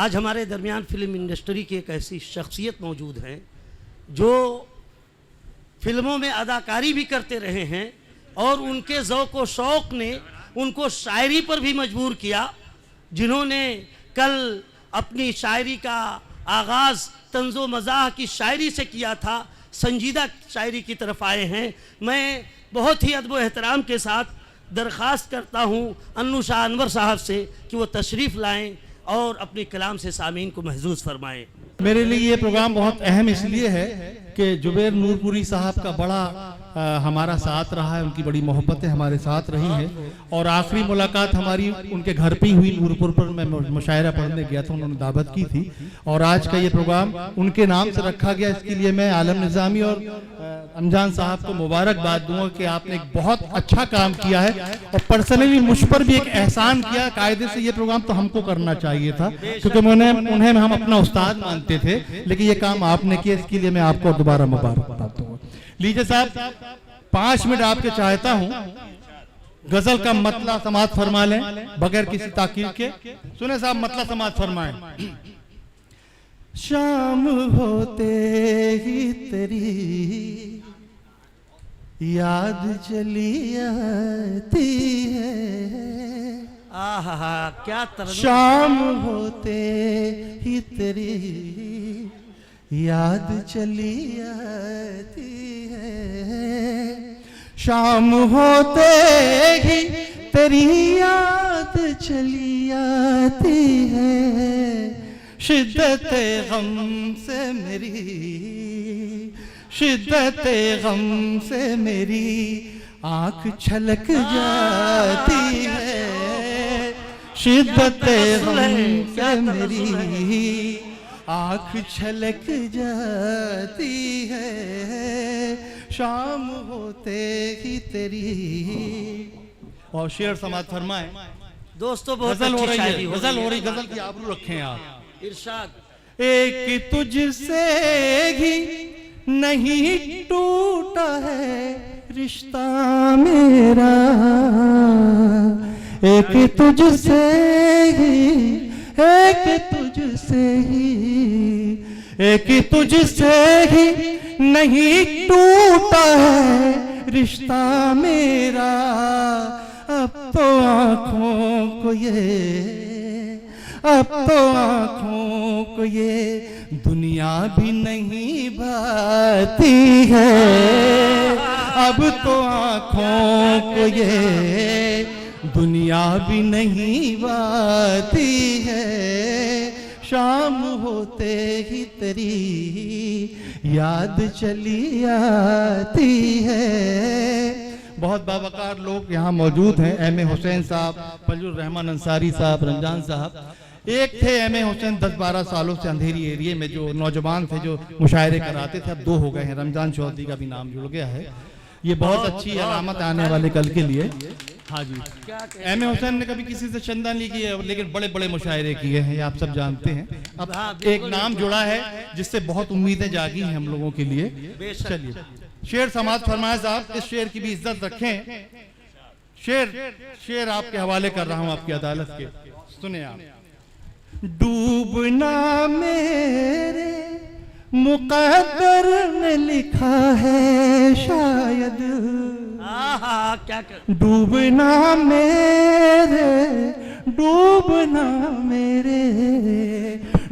आज हमारे दरमियान फिल्म इंडस्ट्री की एक ऐसी शख्सियत मौजूद है जो फिल्मों में अदाकारी भी करते रहे हैं और उनके ज़ौक़ व शौक़ ने उनको शायरी पर भी मजबूर किया, जिन्होंने कल अपनी शायरी का आगाज़ तंज़ो मज़ाह की शायरी से किया था, संजीदा शायरी की तरफ आए हैं। मैं बहुत ही अदब व एहतराम के साथ दरख्वास्त करता हूँ अन्नू शाह अनवर साहब से कि वो तशरीफ़ लाएं और अपने कलाम से सामीन को महजूज़ फरमाएं। मेरे लिए ये प्रोग्राम बहुत अहम इसलिए है कि जुबैर नूरपुरी साहब का बड़ा हमारा साथ रहा है, उनकी बड़ी मोहब्बतें हमारे साथ रही हैं और आखिरी मुलाकात हमारी उनके घर पे ही हुई। नूरपुर पर मैं मुशायरा पढ़ने गया था, उन्होंने दावत की थी और आज का ये प्रोग्राम उनके नाम से रखा गया। इसके लिए मैं आलम निज़ामी और अमजान साहब को मुबारकबाद दूंगा कि आपने एक बहुत अच्छा काम किया है और पर्सनली मुझ पर भी एक एहसान किया। कायदे से ये प्रोग्राम तो हमको करना चाहिए था क्योंकि उन्हें हम अपना उस्ताद मानते थे, लेकिन ये काम आपने किया, इसके लिए मैं आपको दोबारा मुबारकबाद दूंगा। लीजिए साहब, 5 मिनट आपके चाहता हूं, गजल का मतला समात फरमा लें बगैर किसी ताकीद के। सुने साहब, मतला समात फरमाएं। शाम होते ही तेरी याद चली आती है, आहा क्या तरह। शाम होते ही तेरी याद चली आती है, शाम होते ही तेरी याद चली आती है, शिद्दत गम से मेरी, शिद्दत गम से मेरी आँख छलक जाती है, शिद्दत गम से मेरी आँख छलक जाती है, शाम होते ही तेरी। और शेर समाज फरमाए। दोस्तों बहुत गजल हो रही है, गजल हो रही, गजल की आबरू रखें आप। इरशाद। एक तुझसे ही नहीं टूटा है रिश्ता मेरा, एक तुझसे ही, एक तुझसे ही, एक तुझसे ही नहीं टूटा है रिश्ता मेरा, अब तो आँखों को ये, अब तो आँखों को ये दुनिया भी नहीं भाती है, अब तो आँखों को ये दुनिया भी नहीं भाती है, शाम होते ही तेरी याद चली आती है। बहुत बावकार लोग यहाँ मौजूद हैं, एम ए हुसैन साहब, फजलुर रहमान अंसारी साहब, रमजान साहब। एक थे एम ए हुसैन 10-12 सालों से अंधेरी एरिया में जो नौजवान थे जो मुशायरे कराते थे, अब 2 हो गए हैं। रमजान चौधरी का भी नाम जुड़ गया है, ये बहुत अच्छी अलामत आने वाले कल के लिए। हाँ जी, एम ए हुसैन ने कभी किसी से चंदा नहीं किया, लेकिन बड़े बड़े मुशायरे किए हैं, ये आप सब जानते हैं। अब एक नाम जुड़ा है जिससे बहुत उम्मीदें जागी हैं हम लोगों के लिए। चलिए शेर समाज फरमाए साहब, इस शेर की भी इज्जत रखें। शेर आपके हवाले कर रहा हूं आपकी अदालत के, सुने आप। डूबना मेरे मुक़द्दर में लिखा है शायद, क्या कर। डूबना मेरे, डूबना मेरे,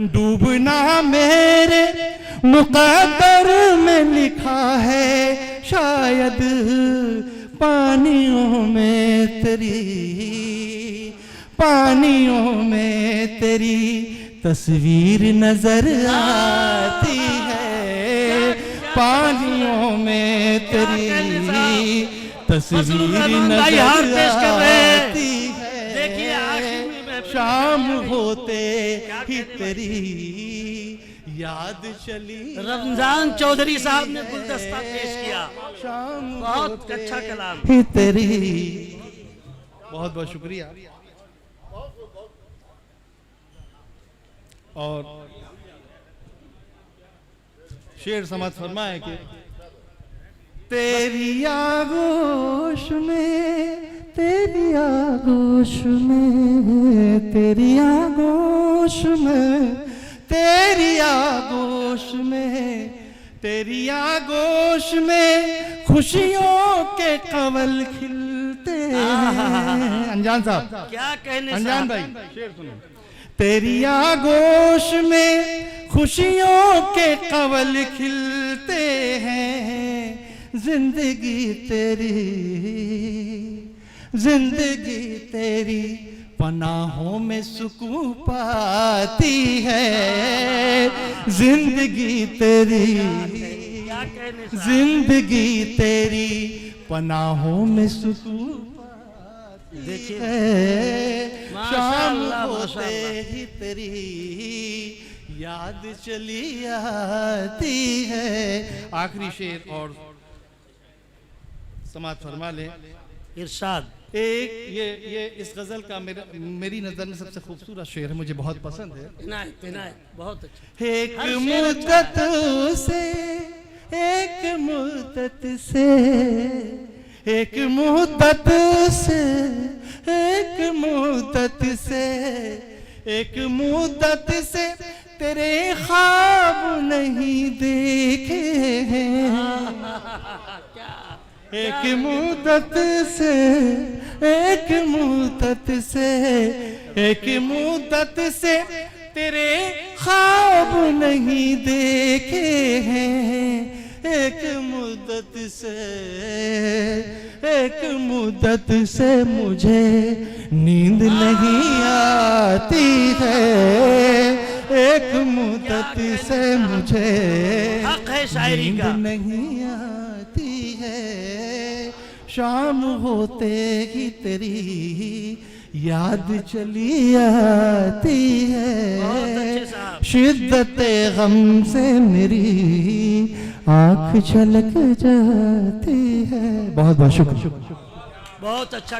डूबना मेरे मुक़द्दर में लिखा है शायद, पानियों में तेरी, पानियों में तेरी तस्वीर नजर आती है, पानियों में तेरी तस्वीर नजर आती है, देखिए शाम होते ही तेरी याद चली। रमजान चौधरी साहब ने गुलदस्ता पेश किया, शाम बहुत अच्छा कलाम ही तेरी। बहुत बहुत शुक्रिया। और शेर समझ फरमाए कि तेरी आगोश में, तेरी आगोश में, तेरी आगोश आगोश में, तेरी आगोश में, तेरी आगोश में खुशियों के कमल खिलते हैं। अनजान साहब, क्या कहने अनजान साहब। भाई शेर सुनो। तेरी आगोश में खुशियों के कमल खिलते हैं, जिंदगी तेरी, जिंदगी तेरी पनाहों में सुकून पाती है, जिंदगी तेरी, क्या कहने साहब। जिंदगी तेरी पनाहों में सुकून पाती देखिए, है। शाम माशाअल्लाह, होते माशाअल्लाह। ही तेरी याद चली आती है। आखिरी शेर और समाप्त फरमा ले। इरशाद। एक ये इस गजल का मेरी नजर में सबसे खूबसूरत शेर है, मुझे बहुत पसंद है। इनायत, इनायत, बहुत अच्छा। एक हर शेर मुद्दत से, एक मुद्दत से, एक मुद्दत से, एक मुद्दत से, एक मुद्दत से तेरे ख्वाब नहीं देखे हैं। एक मुद्दत से, एक मुद्दत से, एक मुद्दत से तेरे ख्वाब नहीं देखे हैं। एक मुद्दत से, एक मुद्दत से मुझे नींद नहीं आती है। एक मुद्दत से मुझे हक है शायरी का। नींद नहीं आती है। शाम होते ही तेरी याद चली आती बहुत अच्छे है। साहब। शिद्दत गम से मेरी आँख छलक जाती है। बहुत बहुत शुक्रिया। बहुत अच्छा।